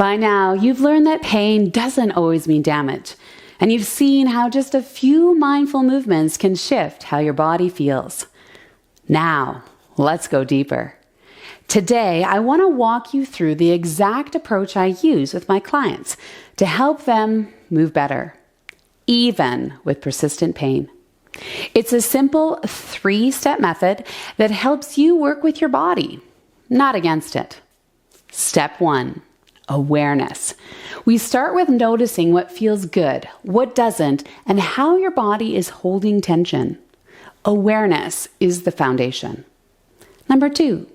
By now, you've learned that pain doesn't always mean damage, and you've seen how just a few mindful movements can shift how your body feels. Now, let's go deeper. Today, I want to walk you through the exact approach I use with my clients to help them move better, even with persistent pain. It's a simple 3-step method that helps you work with your body, not against it. Step 1, awareness. We start with noticing what feels good, what doesn't, and how your body is holding tension. Awareness is the foundation. Number 2,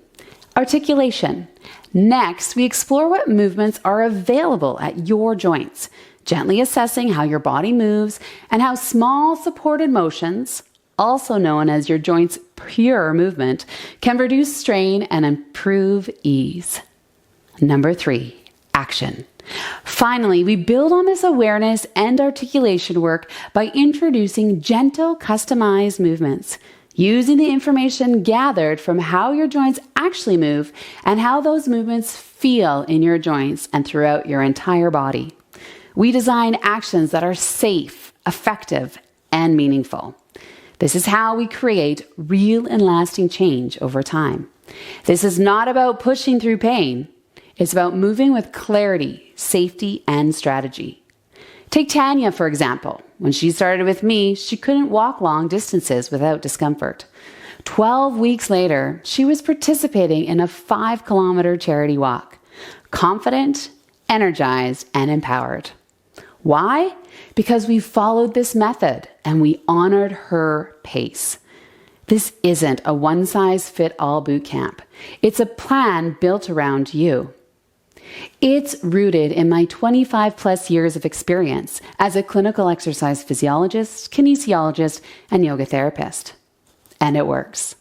articulation. Next, we explore what movements are available at your joints, gently assessing how your body moves and how small supported motions, also known as your joint's pure movement, can reduce strain and improve ease. Number 3, action. Finally, we build on this awareness and articulation work by introducing gentle, customized movements, using the information gathered from how your joints actually move and how those movements feel in your joints and throughout your entire body. We design actions that are safe, effective, and meaningful. This is how we create real and lasting change over time. This is not about pushing through pain. It's about moving with clarity, safety, and strategy. Take Tanya, for example. When she started with me, she couldn't walk long distances without discomfort. 12 weeks later, she was participating in a 5-kilometer charity walk, confident, energized, and empowered. Why? Because we followed this method and we honored her pace. This isn't a one-size-fits-all boot camp. It's a plan built around you. It's rooted in my 25 plus years of experience as a clinical exercise physiologist, kinesiologist, and yoga therapist. And it works.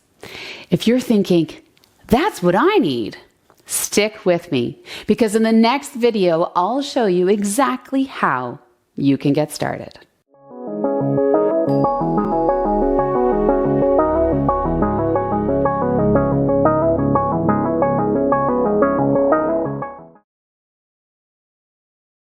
If you're thinking, that's what I need, stick with me, because in the next video, I'll show you exactly how you can get started.